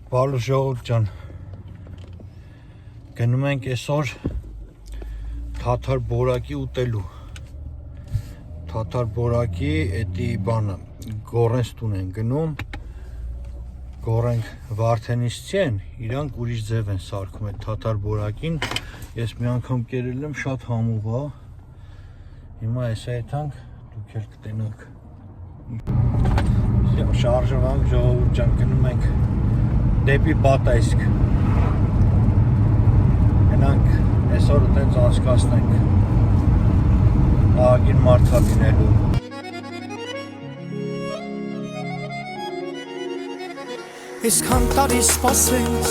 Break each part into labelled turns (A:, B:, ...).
A: Բարու ժողովուրդ ջան, գնում ենք այսօր թաթար բորակի ուտելու։ Թաթար բորակի էդի բանը գորենստուն են գնում, գորենք Վարդենից չեն, իրանք ուրիշ ձև են սարքում այդ թաթար բորակին։ Ես մի անգամ կերել եմ, շատ համով է։ Հիմա էսա եթանք, դուք էլ կտենաք։ Շարժվանք ժողովուրդ ջան, գնում ենք դեպի Բատայսկ։ Գնանք այսօր այդպես անցկացնենք ահագին մարդա լինելու։
B: Այսքան տարի սպասես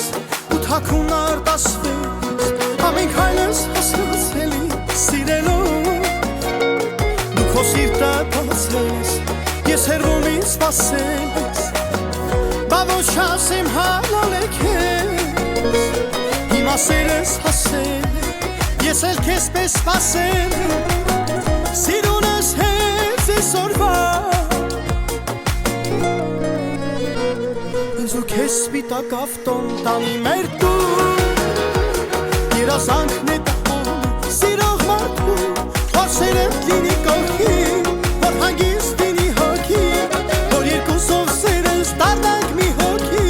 B: ու թաքուն արտասվես, ամենք հայլես հասկացելի սիրելով, դու քո սիրտը բացես, ես հեռվում ինձ սպասես, բա ոչ ասեմ հալալեք ես, հիմա սերես հասել, ես էլ քեզ պես սպասել, սիրունս հենց այսօրվա, ինձ ու քեզ սպիտակ ավտոն տանի մեր տուն, երազանքն է տաղում, սիրող մարդու, որ սերդ լինի կողքին, որ հանգիստ լինի հոգի, որ երկուսով սերես դառնանք մի հոգի,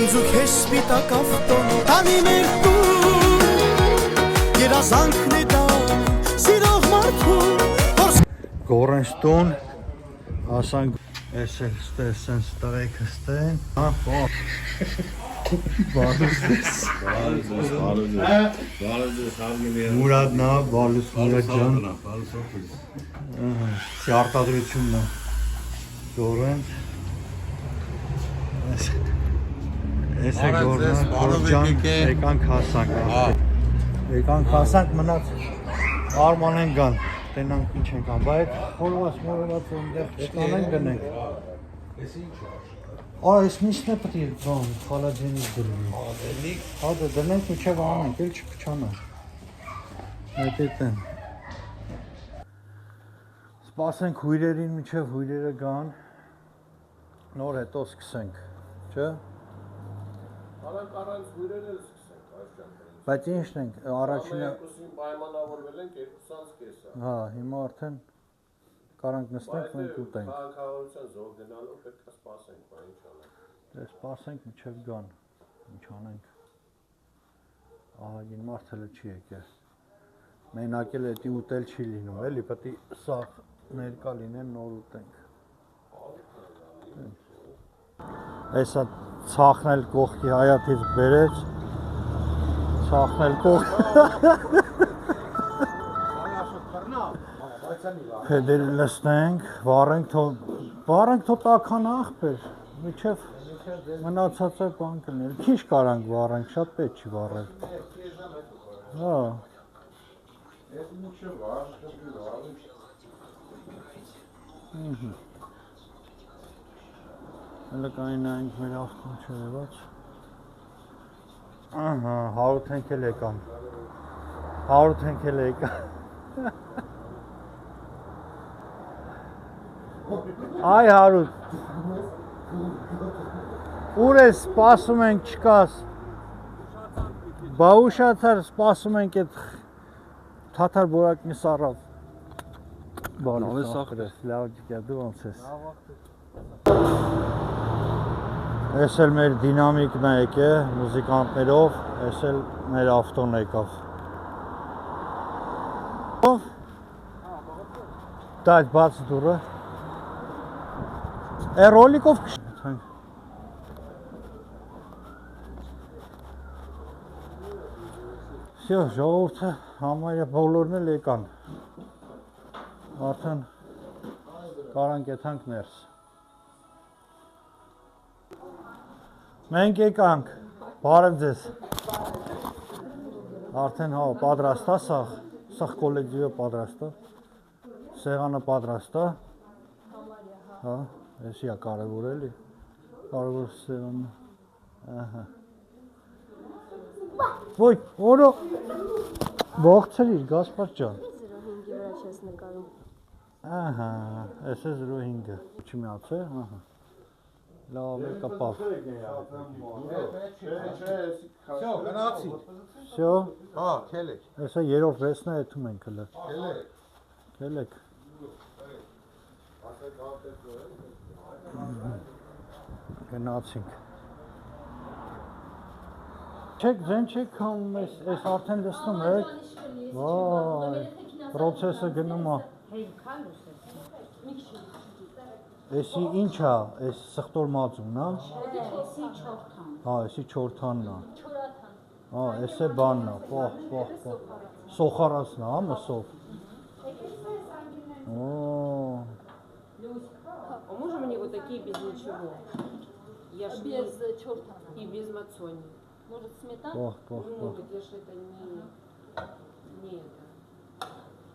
B: ինձ ու քեզ սպիտակ ավտոն տանի մեր տուն, երազանքն է տաղում, սիրող մարդու, որ
A: Գորենստուն, ասանք Ես էլ ստեսենց տղեքը ստեն, բարուս Մուրադնա, բարուս Մուրադ ջան, արտադրությունն է, գորենտ, ես է գորնա, գոր ջան, եկանք մնաց արման են գան, տենանք ինչ են կան, բայց խորված մորված ընդեղ չկանենք գնենք։ Այս միսն է պտի բան, խալաջենից դրվի։ Հադը դնենք միջև անենք, էլ չպչանա։ Հետետեն։ Սպասենք հույրերին միջև հույրերը գան, նոր հետո սկսենք, չէ։
C: Առանց հույրեր էլ սկսենք, այս ճանապարհին։
A: Բայց ինչն ենք, առաջինը
C: Երկուսին պայմանավորվել ենք 2-ից կեսը։
A: Հա, հիմա արդեն կարանք նստենք, մենք ուտենք։
C: Քաղաքավարության զոհ գնալով պետք է սպասենք, բա ինչ անենք։
A: Դե սպասենք միջև գան, ինչ անենք։ Ահագին մարդ հələ չի եկել։ Մենակ էլ էդի ուտել չի լինում, էլի պետք է սաղ ներկա լինեն, նոր ուտենք։ Այսա ցախնել կողքի հայաթից բերեց, ցախնել կողք։ Հետեր լսնենք, վառենք թո տաքան աղբեր, միջև մնացածը բան կներ, քիչ կարանք վառենք, շատ պետք չի վառել։ Հա։ Հələ կայնայինք մեր ավտոն չերևաց։ Ահա, 100 թենք էլ եկան։ 100 թենք էլ եկան։ Այ Հարութ։ Ուր ես սպասում ենք չկաս։ Բա ուշացար սպասում ենք այդ թաթար բորակնի սառավ։ Բարի սախրես, լավ ջիկա դու ոնց ես։ Ես էլ մեր դինամիկն է եկե, մուզիկանտներով, ես էլ մեր ավտոն եկավ։ Ով? Դա այդ բաց դուրը։ Ռոլիկով կշնենք։ Всё, ժողովուրդը համարյա բոլորն էլ եկան։ Արդեն կարանք եթանք ներս։ Մենք եկանք, բարև ձեզ։ Արդեն հա պատրաստ է սաղ, սաղ կոլեկտիվը պատրաստ է, սեղանը պատրաստ է, հա, էսի է կարևոր էլի, կարևոր սեղանը, ահա։ Ոյ, օրո, ողջերիր, Գասպար ջան։
D: 05-ի վրա չես նկարում։
A: Ահա, էս է 05-ը, չի միացե, ահա։ Լավ է կպավ։
D: Всё, գնացի։
A: Всё։
D: Հա, քելեք։
A: Հեսա երրորդ ռեսն է եթում ենք հələ։ Քելեք։ Գնացինք։ Չեք ձեն չեք քանում էս արդեն դստում եք։ Վայ, process-ը գնում է։ Էսի ինչ է, էս սխտոր մածունն է։ Հա, էսի չորթանն է։ Հա, էս է բանն է, պահ։ Սոխարացն է, հա, մսով։ Օ։
E: А можно мне вот такие без ничего? Я ж без черта и без мацони. Может сметана?
A: Պահ։
E: Может, я ж это не это.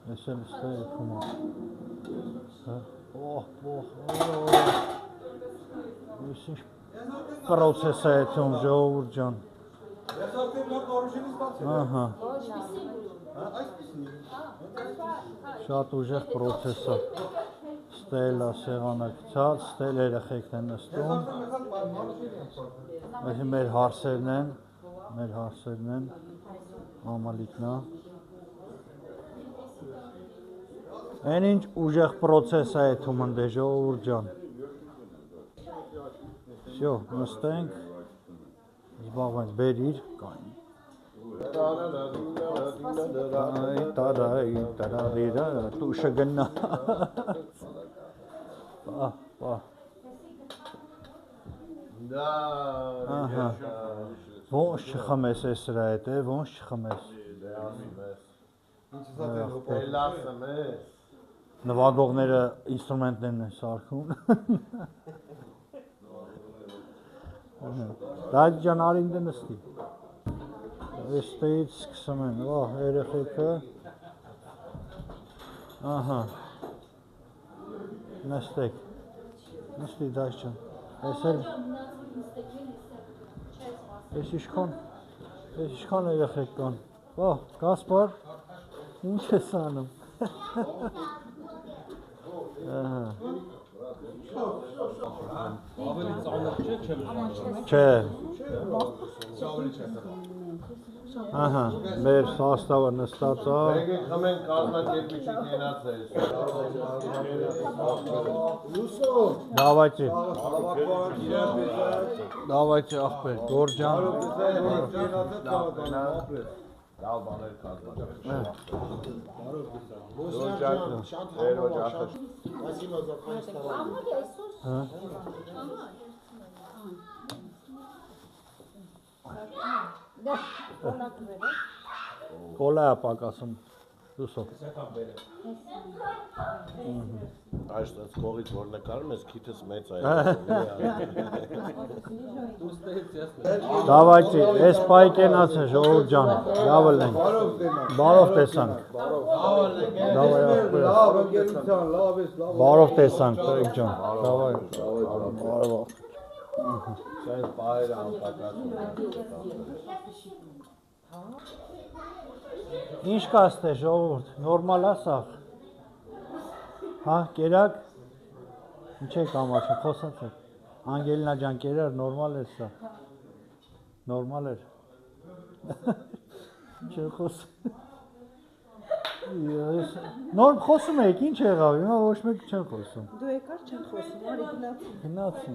A: Էս էլ ստե եթում է։ Պահ։ Էս ինչ process է եթում, ժողովուրդ ջան։
D: Ես արդեն նա կառույցից բացել։
A: Ահա,
D: Այսպեսին։
A: շատ ուժեղ process է։ Ստել է սեղանը գցած, ստել երեխեքն են նստում։ Այսի մեր հարսերն են, ամալիկն է։ Այն ինչ ուժեղ process է եթում ընդ է ժողովուրդ ջան։ Всё, նստենք, զբաղվենք, բերիր, կային։ Տարայ, տուշը գնա։ Պահ։ Ահա։ Ոնց չխմես ես սրա հետ, ոնց չխմես։ Նվագողները ինստրումենտներն են սարքում։ Դայ ջան արին դե նստի։ Էստեից սկսում են, երեխեքը։ Ահա։ Նստի դայ ջան։ Էս էլ Էս իշխան երեխեք կան։ Կասպար, ինչ ես անում։
C: Ավելի ծանր չէ, չեմ
A: Չէ։ Ահա, մեր սաստավը նստած է։
C: Եկեք խմենք կազմակերպիչի կենացել։
A: Давайте ախպեր, Գորջան։
C: Լավ բաներ կազմակերպիչ։
A: Կոլա է պակասում դուսով։
C: Այստեղ կողից որ նկարում ես, քիթս մեծ է։
A: Давайте, այս պայկենաց է ժողովուրդ ջան, լավը լենք։ Բարով տեսանք։ Բարով տեսանք, տղեկ ջան։ Բարով։
C: Այս պահերը անպակասում են։
A: Ինչ կաստե ժողովուրդ, նորմալ է սաղ։ Հա, կերակ։ Ինչ եք ամաչը, խոսած եք։ Անգելինա ջան կերար, նորմալ էր սա։ Նորմալ էր։ Ինչ է խոսում։ Նոր խոսում եք, ինչ եղավ, հիմա ոչ մեկ չեն խոսում։
E: Դու եկար չեն խոսում, արի գնացի։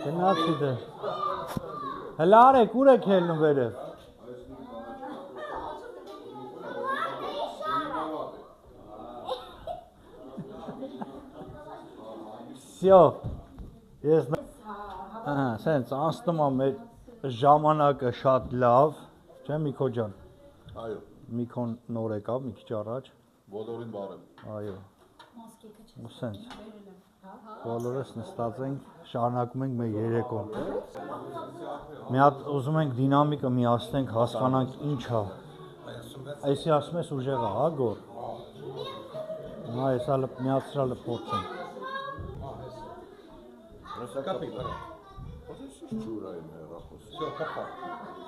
A: Գնացի դե։ Հələ արեք, ուր եք հելնում վերև։ Всё։ Ես սենց անցնում եմ մեր ժամանակը շատ լավ, չէ՞ Միքո ջան։
C: Այո,
A: Միքոն նոր եկավ, մի քիչ առաջ։
C: բոլորին բարև։
A: Այո։ Ու սենց։ Բոլորս նստած ենք, շարունակում ենք մեր երեկոն։ Մի հատ ուզում ենք դինամիկը միացնենք, հասկանանք ինչ է։ Այսի ասում ես ուժեղ է, հա գոր։ Նա էսա միացրալը փորձենք։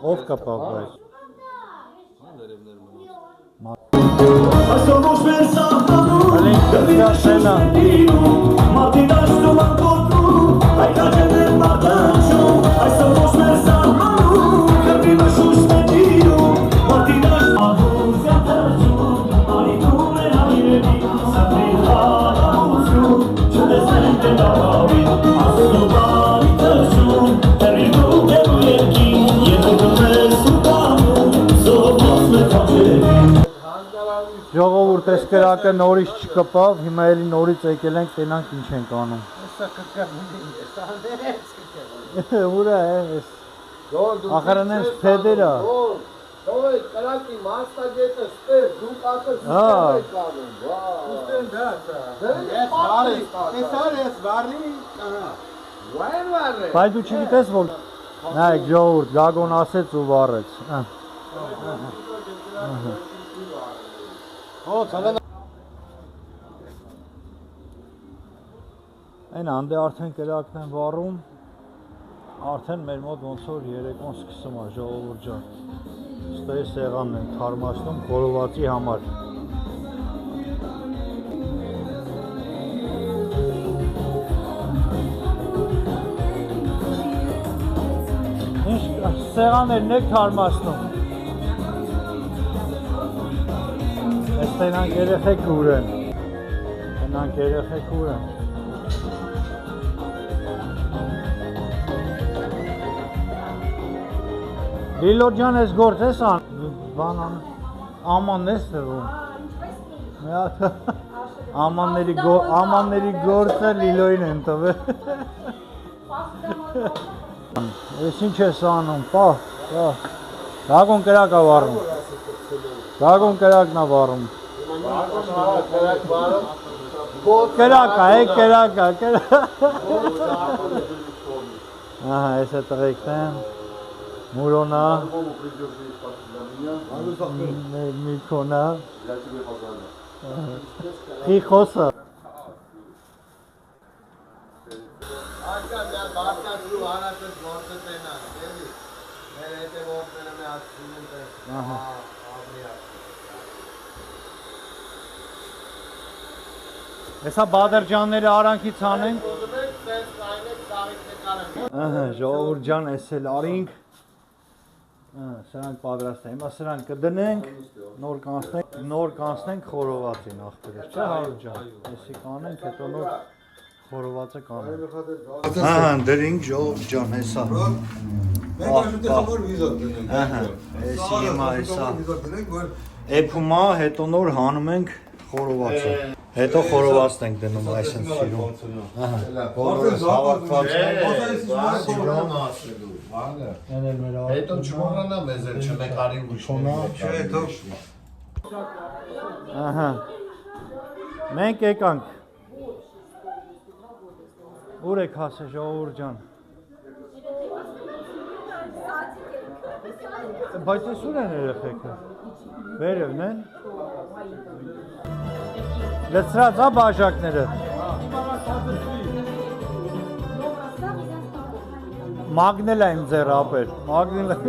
A: Ով կապավ բայց։
F: Somos versados,
A: Ալին, դրյաշենա։
F: Martina,
A: կրակը նորից չկպավ, հիմա էլի նորից եկել ենք, տենանք ինչ ենք անում։
D: Սա կկրկնի, սա ներեց կկրկնի։
A: Ուրա է, ախարան են սպեդերա։
C: Ո՞վ է կրակի մասնագետը ստեր, դուք ակը ստեր եք անում,
D: Ուստեն դա։ Ես վարի, տեսար ես վարի, ահա։
C: Վայր վարը։
A: Բայց դու չգիտես որ նայեք ժողովուրդ, Գագոն ասեց ու վառեց։
D: Հո, ցալան։
A: Այն անդե արդեն կրակն են վառում, արդեն մեր մոտ ոնց որ երեկոն սկսում է ժողովուրդ ջան։ Ստե սեղանն են թարմացնում խորովածի համար։ Ինչ սեղաններն եք թարմացնում։ Այս տենանք երեխեք ուրեն։ Տենանք երեխեք ուրեն։ Լիլո ջան, ես գործ ես բանան, ամանն ես տվում։ Ամանների գործը Լիլոյին են տվել։ Ես ինչ ես անում, պահ, Գագոն կրակ է վառում։ Գագոն կրակն է վառում։ Կրակ է, կրակ է։ Ահա, ես է տղեկն եմ։ Մուրոնա, Միքոնա, Խիխոսը։ Հեսա բադրջանները արանքից անենք։ Ժողովուրդ ջան, ես էլ արինք։ Սրանք պատրաստ են, հիմա սրանք կդնենք, նոր կանցնենք խորովածին ախպերս, չէ հարուտ ջան, եսի կանենք, հետո նոր խորովածը կանենք։ Ահա, դրինք ժողովուրդ ջան, հեսա։ Եսի հիմա հեսա, էպումա, հետո նոր հանում ենք խորովածը, հետո խորովածն ենք դնում այս են սիրում։ Բոլորս հավատված ենք, սիրում։
C: Հետո չմոռանա մեզ էլ չնկարի ուրիշների։
A: Ահա։ Մենք եկանք։ Ուր եք հասել ժողովուրդ ջան։ Բայց ես ուր են երեխեքը։ Վերևն են։ Լցրած է բաժակները։ Մագնել եմ ձեր ապեր, մագնել եմ։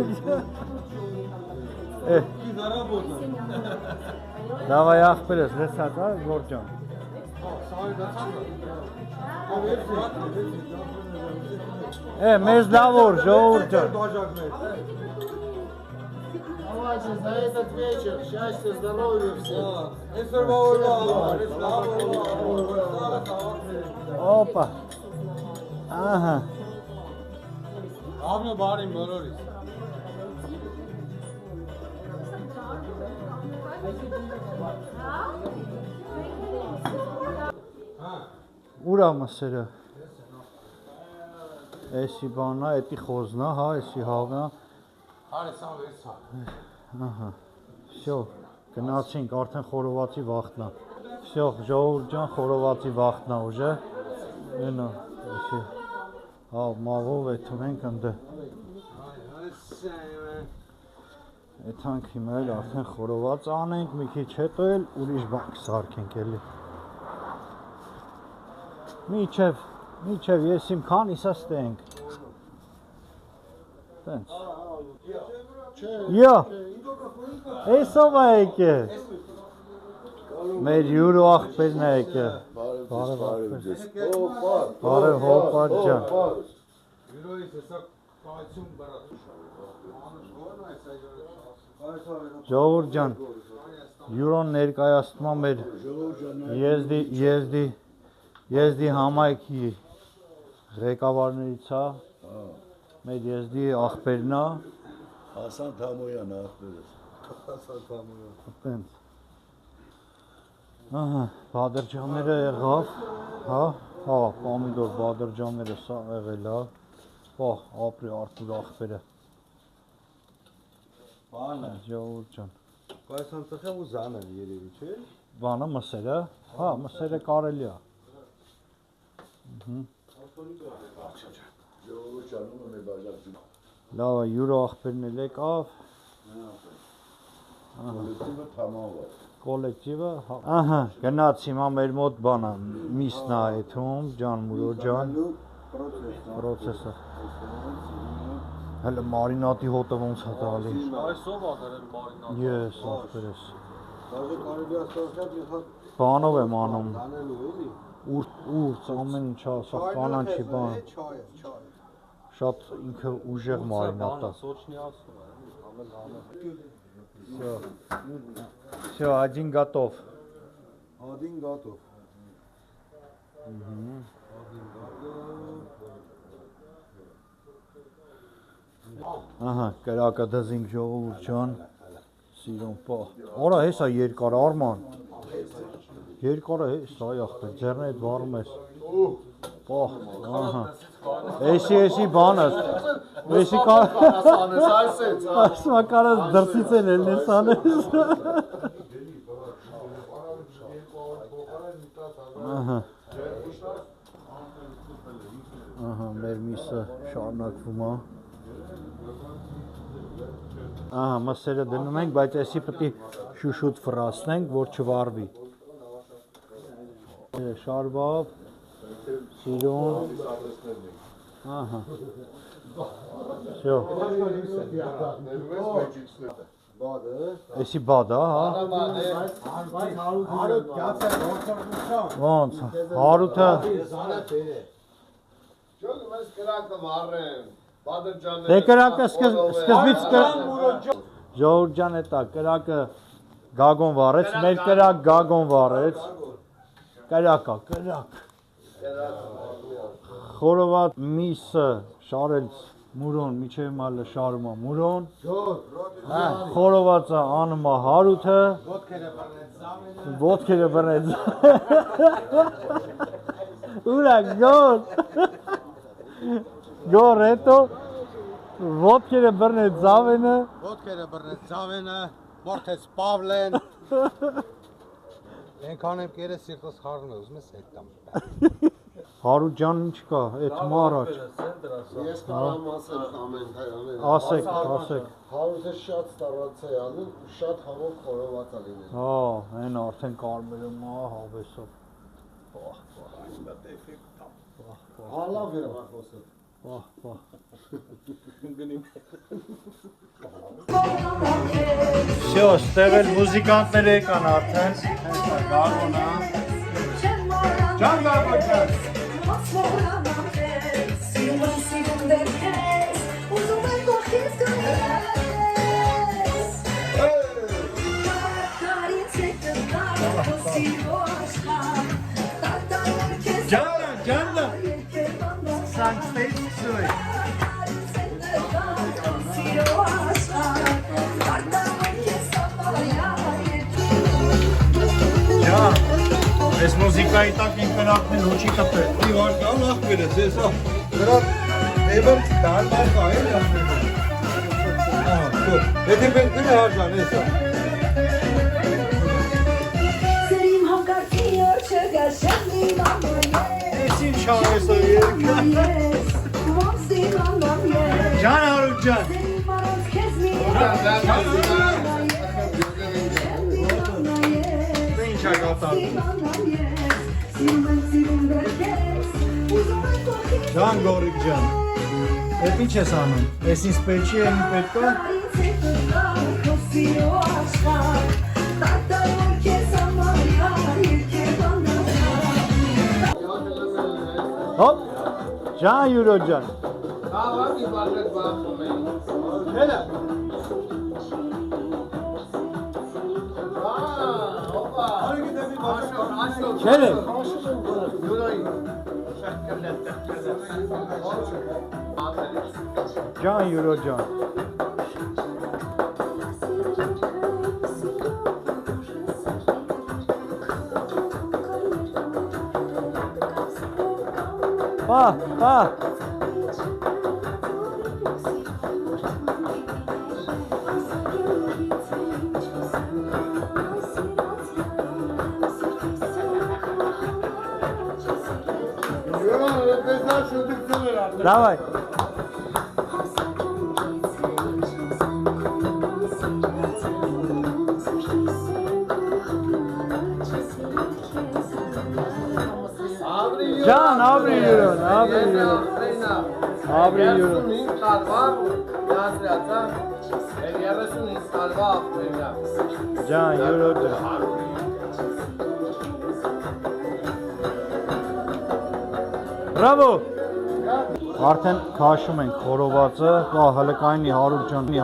A: Դավայ ախպերս, լեցած է, գոր ջան։ Մեզ լավ որ, ժողովուրդ ջան։
C: Давайте за этот вечер счастья, здоровья всем.
A: Опа. Ահա։
D: Աբնը բարին բոլորից։
A: Ուր է մսերը։ Էսի բանա, էտի խոզնա, հա, էսի հավնա։
D: Հարեսան վերցա։
A: Ահա։ Всё, գնացինք, արդեն խորովածի վախտնա։ Всё, ժողովուրդ ջան, խորովածի վախտնա ուժը։ Այնա, էսի։ Հա, մաղով էթում ենք ընդը։ Էթանք հիմա էլ արդեն խորոված անենք, մի քիչ հետո էլ ուրիշ բան կսարքենք էլի։ Միչև ես իմ քանիսա ստենք։ Տենց։ Յո։ Էսով է եկել։ Մեր յուրու ախպերն է եկել։ Բարև ախպեր։ Բարև հոպար ջան։
D: Յուրոյից հեսա կայցում բրատ։
A: Ժողովուրդ ջան, յուրոն ներկայացնում է մեր եզդի համայնքի ղեկավարներից է, մեր եզդի ախպերն է։
F: Հասան Թամոյան ախպերս։
A: Տենց։ Ահա, բադրջանները եղավ, հա, պամիդոր բադրջանները սա եղել է, ապրի Արթուր աղբերը,
D: Բանը,
A: ժողովուրդ ջան,
D: բայց անցախը ու զանը երևի չէ։
A: բանը մսերը, հա, մսերը կարելի է, լավ է, յուրո աղբերն էլ եկավ, կոլեկտիվը, ահա, գնաց հիմա մեր մոտ բանը, միսն է այդում, ջան մուրո ջան, պրոցեսը, հələ մարինատի հոտը ոնց է տալի,
C: Այսով ա դրել մարինատ։
A: ես աղբերես,
D: Դաժե կարելի է ստացած մի հատ
A: բանով եմ անում,
D: դանելու էլի։
A: ուրց ամեն ինչ է, սա կանանչի բան,
D: Չայ։
A: շատ ինքը ուժեղ մարինատ է,
C: Սոչնի ասում է, ամեն ամեն։
A: Всё, один готов.
D: Один готов։
A: Ահա, կրակը դզինք ժողովուրդ ջան, սիրուն պահ, արա հեսա երկար Արման, երկարը հեսա աղբեր, ձերն էդ վարում ես, պահ, ահա, էսի բանըս, էսի ասմա կարաս դրսից էլ ես անես, ահա, մեր միսը շարունակվում է, ահա, մսերը դնում ենք, բայց էսի պտի շուշուտ վրացնենք, որ չվարվի, շարվավ, սիրուն, ահա, всё, էսի բադա, հա, ոնց, հարութը,
C: Ճոք մեզ կրակը վառեն, բադրջանները։
A: դե կրակը սկզբից ժողովուրդ ջան էտա, կրակը գագոն վառեց, մեր կրակ գագոն վառեց, կրակա, կրակ, խորոված միսը շարեց մուրոն, միջև մալը շարում է մուրոն, խորովածը անում է հարութը, ոտքերը բռնեց, ուրա գոր, գոր հետո, ոտքերը բռնեց ձավենը,
D: Ոտքերը բռնեց Զավենը, մորթեց Պավլեն։ Ենքան եմ կերը սիրտս խառնում է, ուզում ես հետ տամ։
A: հարութ ջան ինչ կա, էդ մարաչ,
C: Ես կարամ ասեմ ամեն հայանել։
A: ասեք,
C: Հարութը շատ ստարված է անում, շատ համով խորոված է լինել։
A: հա, են արդեն կարմերը մա հավեսով,
C: Հալավ էր խոսը։
A: Всё, ստեղ էլ մուզիկանտներ եկան արդեն, գարոնա,
D: Can Garbacak. Canla. Sanki söyle.
A: Ջան, այս մուզիկայի տակ ինքնապն հոչի կպել։
D: Մի վարկան ախպեր ես, ես դրա էվն դարմար կայել ախպեր։ Եթե պետք է հարժան էսա։
F: Սերիմ հանկարքի ոչը գաշանի մամայե
A: Ես ինչ հավեսը երկը։
F: Ոնսի մամայե
A: Ջան հարուտ ջան։
F: Սերիմ առանց քեզ մի
A: Ինչ ա կատարվում։ Ջան գորիկ ջան։ Էդ ինչ ես անում։ Ես ինձ պետք է մի պետք է։ Հոպ։ Ջան յուրո ջան։
C: Հավամի բաժետ բախում են։
D: Հելա։
C: Հոպա։
D: Արիգի դեպի բաշը։
A: Չէ՞։
C: Յուրայի։
A: Ջան յուրո ջան։ Давай. Can, abre yürüyorsun, abre yürüyorsun. Abre yürüyorsun. Can, yürüyorsun. Bravo. Արդեն քաշում ենք խորովածը, դա հլկայինի 100 ջանի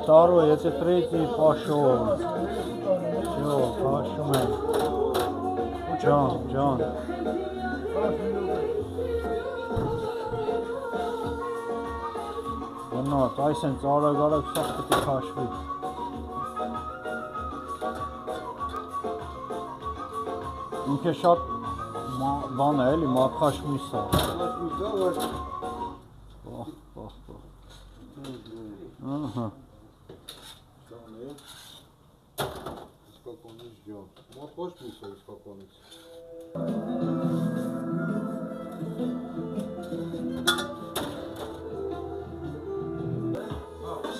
A: Второй, это третий пошел. Все, քաշում ենք։ Ջան։ Անոց, այսեն ծարագարակ սա պետք է քաշվի։ Ինքը շատ բան է, էլի մաքրաշ միս է։ Ահա։
C: Сколько он не ждет. Вот хочешь писать, сколько он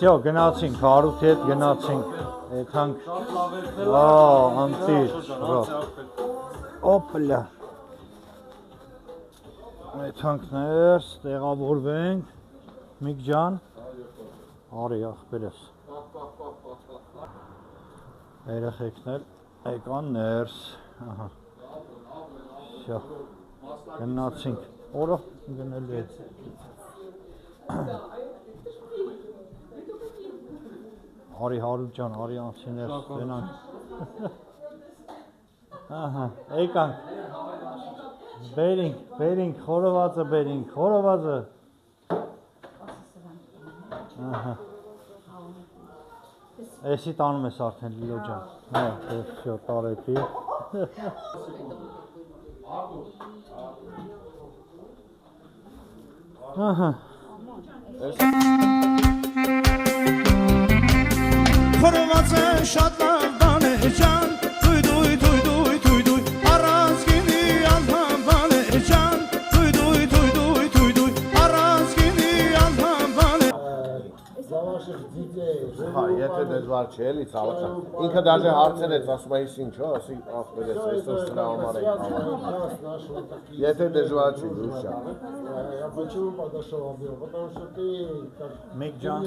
A: Всё, գնացինք, Հարութի հետ գնացինք, եկանք, անտիր, օպլա, եկանք ներս, տեղավորվենք, Միք ջան, արի աղբերես, երեխեքներ, եկան ներս, Всё, գնացինք, օրը գնելու հետ, Արի Հարութ ջան, արի անցիներ, գնանք, եկանք, բերինք, խորովածը բերինք, խորովածը, Էսի տանում ես արդեն լիլո ջան, всё, տարեցի,
B: Խորովածը շատ լավ բան է ջան, դույ, առանց գինի անհամբան է ջան, դույ, առանց գինի անհամբան է
C: Հա, եթե դժվար չէ, էլի ցավոք։ Ինքը դաժե հարցերեց, ասում է ինչ հո, ասի ախպերես, այսօր սրա համար է համար։ Եթե дождвар չի, դուշա։
G: Я почему подошел объем? Потому что ты
A: Միք ջան,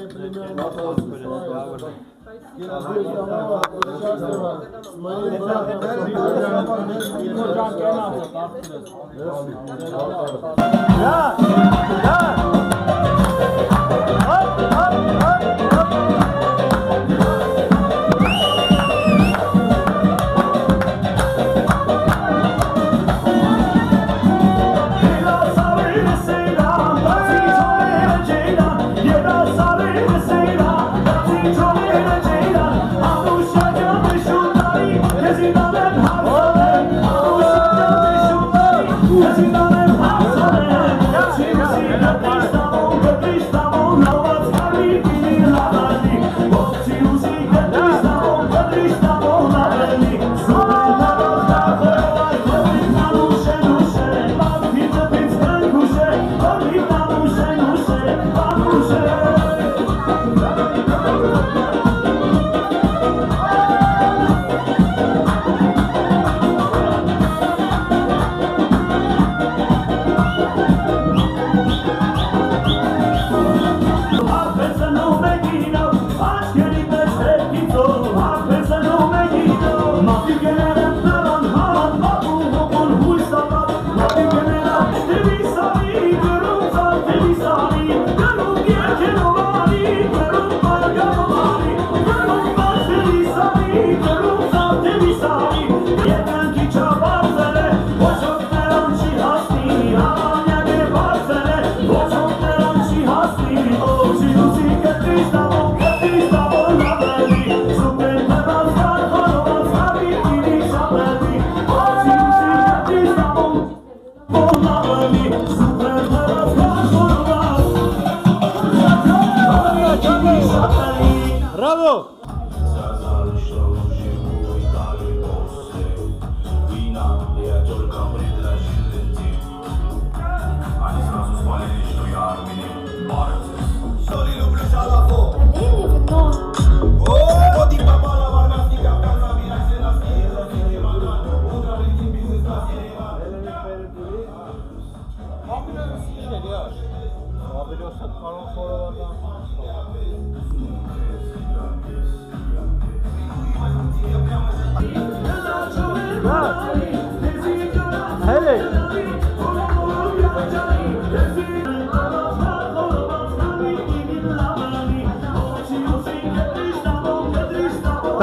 B: Yes,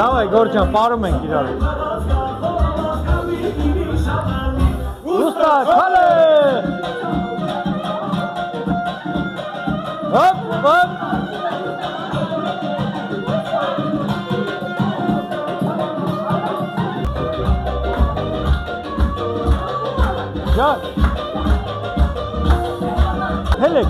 A: Davay Gorcan, parım en girer. Usta, kale! Hop, hop! Gel! Hele!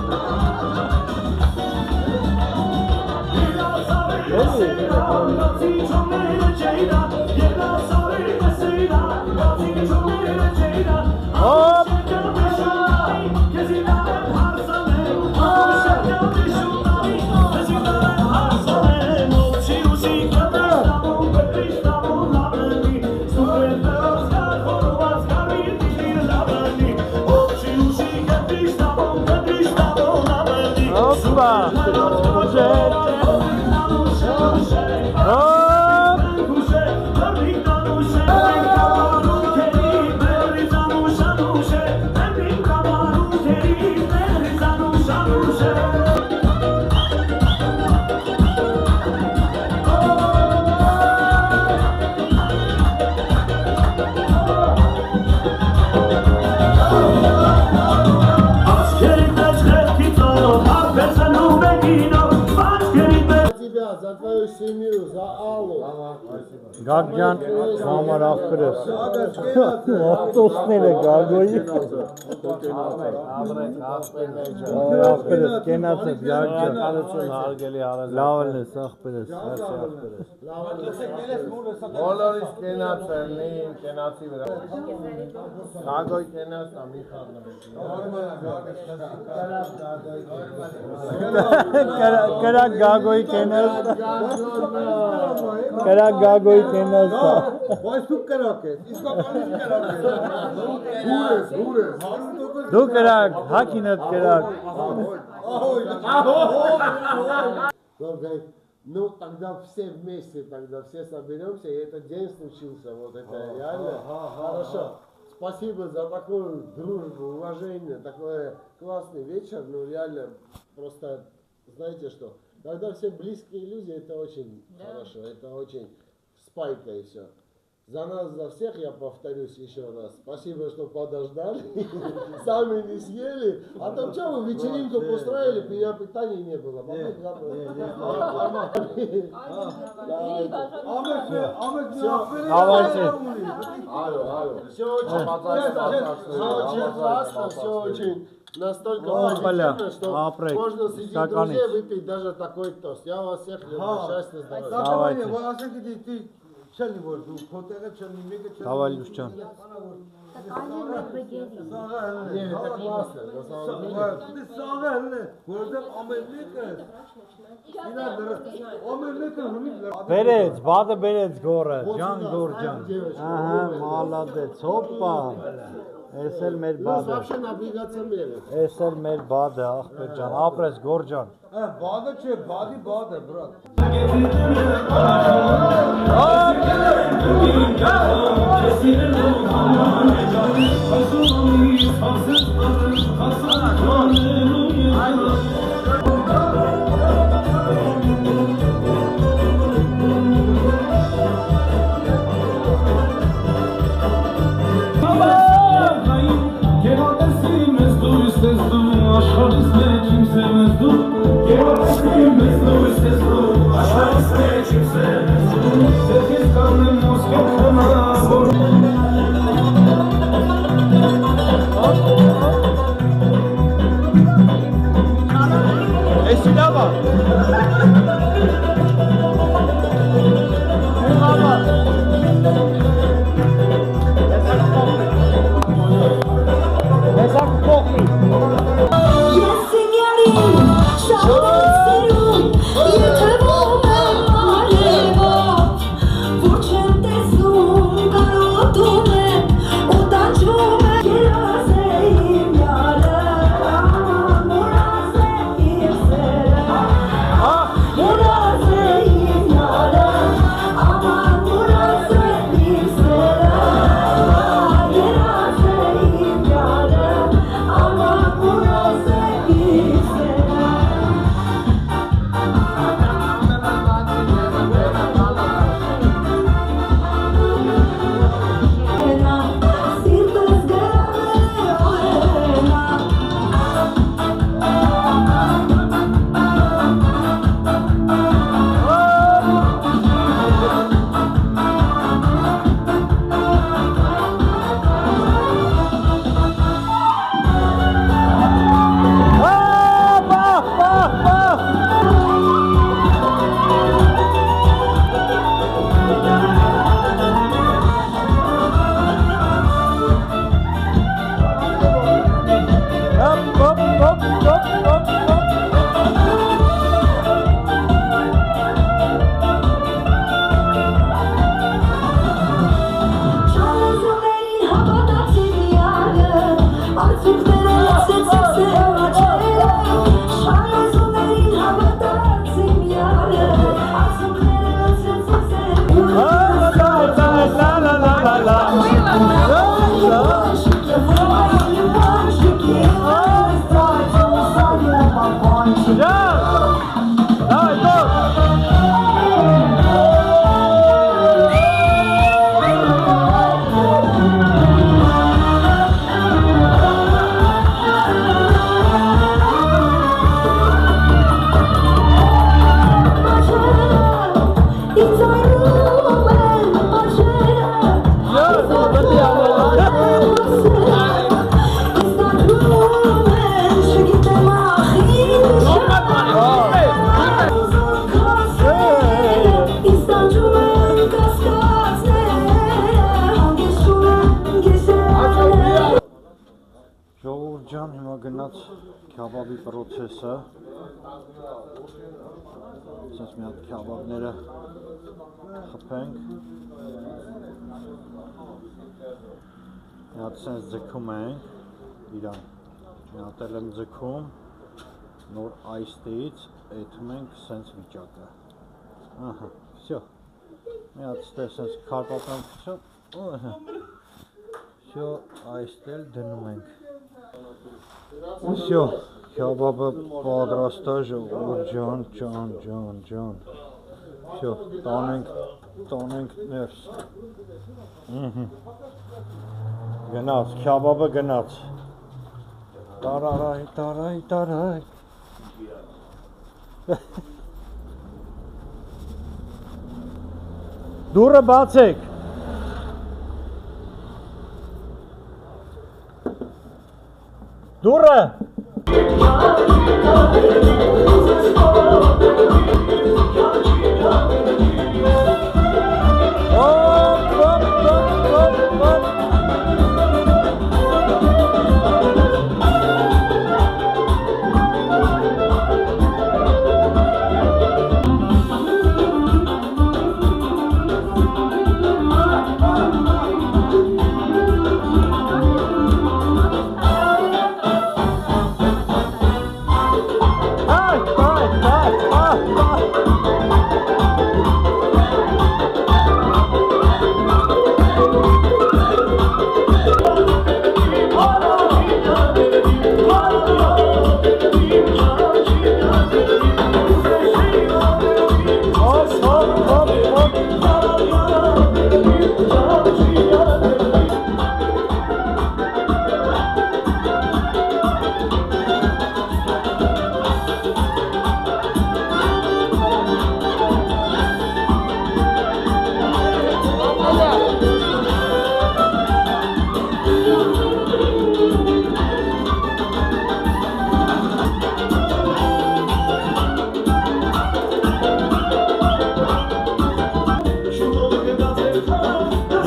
A: Hop! Hoppa! Güzel!
G: За твою семью, за Аллу.
A: Gagcan, mamar akırız. Otosnele Gago'yu. Akırız, kenatız Gagcan. Lavale, sahpırız.
C: Բոլորից կենացերնին, կենացի վրա։ Գագոյ կենաց նա մի
A: Karak Gago'yu kenaz. Karak Gago'yu kenaz.
G: Բայց դու կրակ ես, իսկականից կրակ ես։ Դուր ես։
A: Du karak, hakinat karak.
G: Ну, тогда все вместе, тогда все соберемся, и этот день случился, вот это реально. Хорошо. Спасибо за такую дружбу, уважение, такой классный вечер, ну реально, просто, знаете что, когда все близкие люди, это очень хорошо, это очень спайка и все. За нас, за всех, я повторюсь еще раз, спасибо, что подождали, сами не съели, а там что, вы вечеринку устроили, меня питания не было. Все очень классно, все очень настолько позитивно, что можно среди друзей выпить даже такой тост. Я вас всех люблю, счастья, здоровья.
A: Давай, Люшчан.
G: Нет, это классно, на самом деле.
A: Берец, бада берец горы, Can Gorcan. Aha, молодец, hoppa. Esel mer
G: Ну,
A: bada.
G: вообще навигация меры.
A: Esel mer bada, Ahmetcan. Apres Gorcan.
D: Bağda şey, bağda bırak.
A: Esilava. գնաց քյաբաբի process-ը։ Ասես մի հատ քյաբաբները խփենք։ Մի հատ sense ձգում ենք իրան։ Մի հատ եմ ձգում, նոր այստից էթում ենք sense վիճակը։ Ահա, всё։ Մի հատ sense քարտոփանք քչո։ Всё, այստեղ դնում ենք։ Всё, քյաբաբը պատրաստ է, ջան։ Всё, տանենք ներս։ Գնաց, քյաբաբը գնաց։ Տարայ։ Դուրը բացեք։ Դուրը։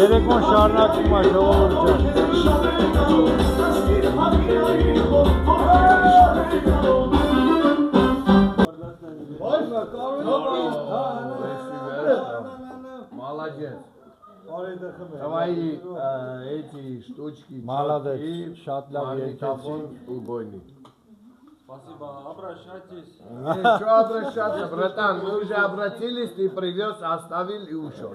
A: Երեկոն շարունակվում է ժողովուրդ ջան։
C: Молодец. Давай эти штучки.
A: Молодец, շատ լավ
C: магнитофон убойный.
D: Спасибо, обращайтесь.
C: Что обращаться, братан? Мы уже обратились, ты привез, оставил и ушел.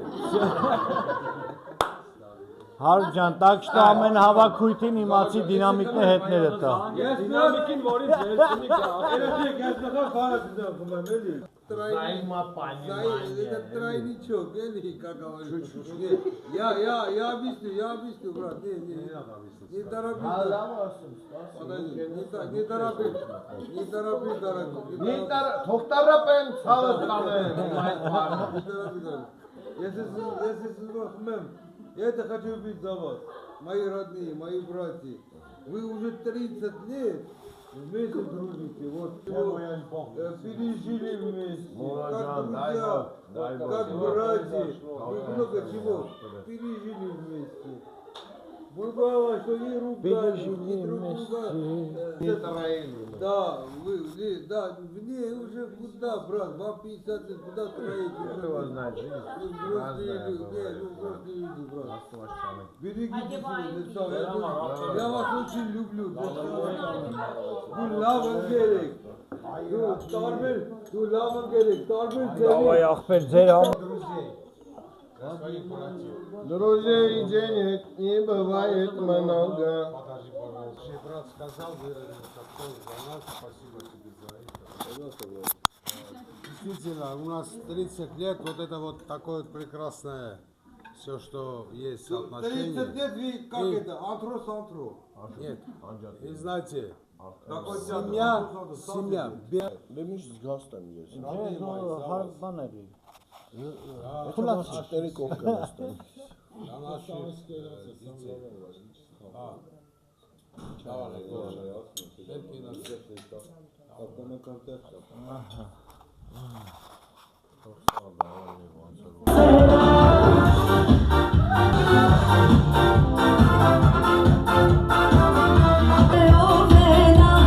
A: Հարկ ջան, տակ շտա ամեն հավաքույթին իմացի դինամիկն է հետները տա։
D: Դինամիկին որից վերցնի կա։ Երեք ես նախ ֆարացիզան խմեմ էլի։
C: Это
D: тройничок, эли, как говорится. Я объясню, брат. Не торопись. Подожди, не торопись, дорогой.
C: Թողտարապեն ցավը կանեն։
D: Если хмем, я это хочу убить за вас, мои родные, мои братья. Вы уже 30 лет вместе дружите, вот пережили вместе, как друзья, как братья, вы много чего пережили вместе. Бывало, что и ругались, и друг друга. Да, мне уже куда, брат, вам 50 лет, куда троите?
C: Кто знает жизнь?
D: Взрослые люди, брат. Берегите себя, я вас очень люблю. Du lavan gerek,
A: Давай ախպեր ձեր համ։
C: Друзей денег не бывает много.
G: Подожди, пожалуйста. Брат сказал, выразился тоже за нас. Спасибо тебе за это. Действительно, у нас 30 лет, вот это вот такое вот прекрасное, все, что есть отношения.
D: 30 лет, вы как это, антро-сантро?
G: Нет, и знаете, семья,
C: Demiş zgastam jest.
A: Հարկ բան էլի։
C: Cztery kołka.
F: Rovena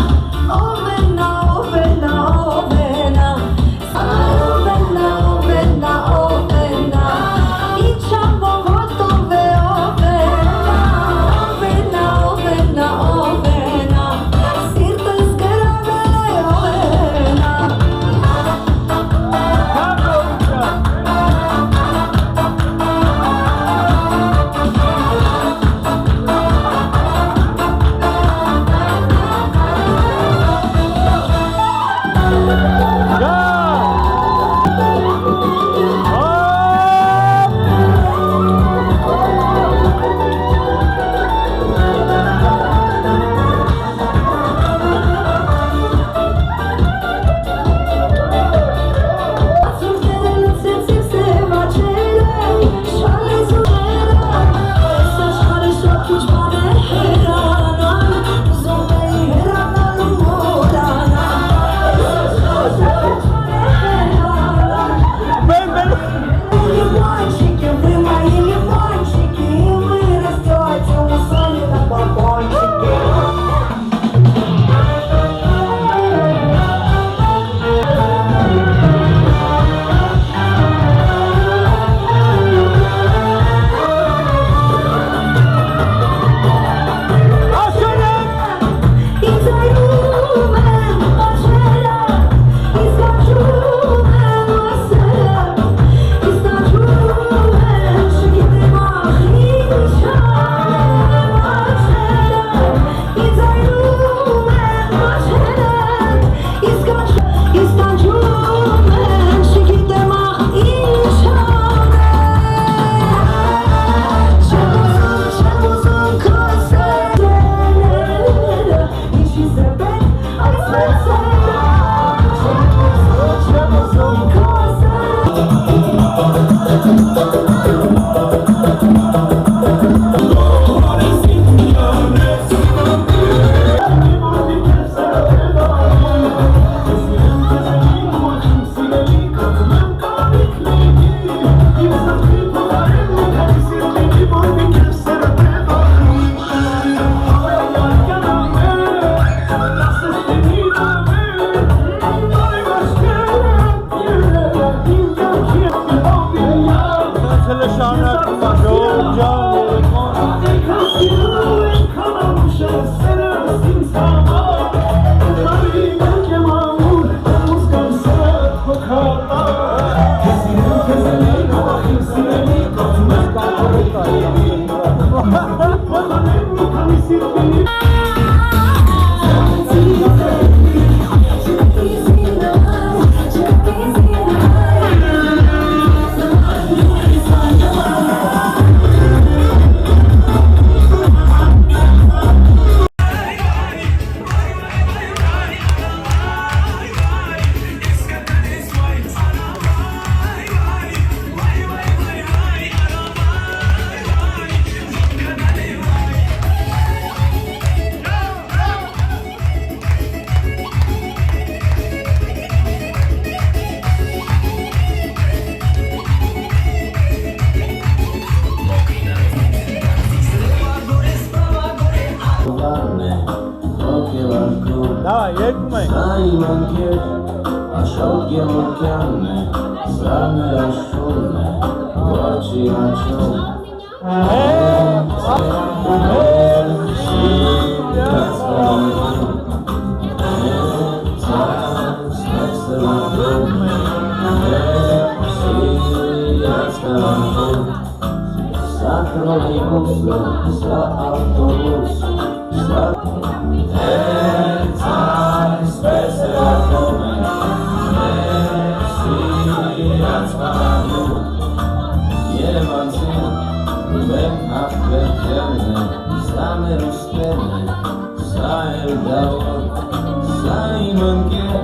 A: Դավայ, երկում ենք։
H: Սա իմ ընկեր, Աշոտ Գևորգյանն է, սա նրա շունն է, ոչի աչում։ Սա տրոլեյբուսը, սա ավտոբուս, սա Պես է ատում է, սիրած վարանում, Երևանցին, մենք հաղթվերքերն է, սա մեր ուստերն է, սա էլ դավոր, սա իմ ընկեր,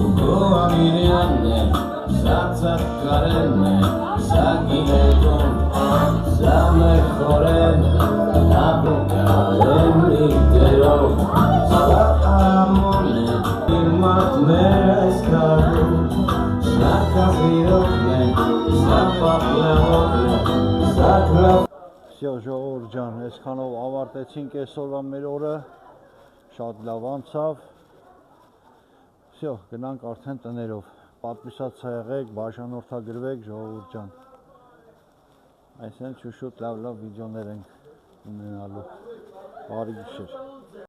H: ու ամիրյանն է, սա ծաղկարենն է, սա գինետում, սա մեր խորեն, ապրկարեն լիգերով, սա ամոն է, իմ մարդներ այս կարում, սա կազիրովն է, սա պապլեղով է, սա գրավ
A: Всё, ժողովուրդ ջան, այսքանով ավարտեցինք այսօրվա մեր օրը, շատ լավ անցավ։ Всё, գնանք արդեն տներով։ Պատվիսացա եղեք, բաժանորդագրվեք, ժողովուրդ ջան։ Այսինքն շուտ լավ վիդեոներ ենք ունենալու։ Բարի գիշեր։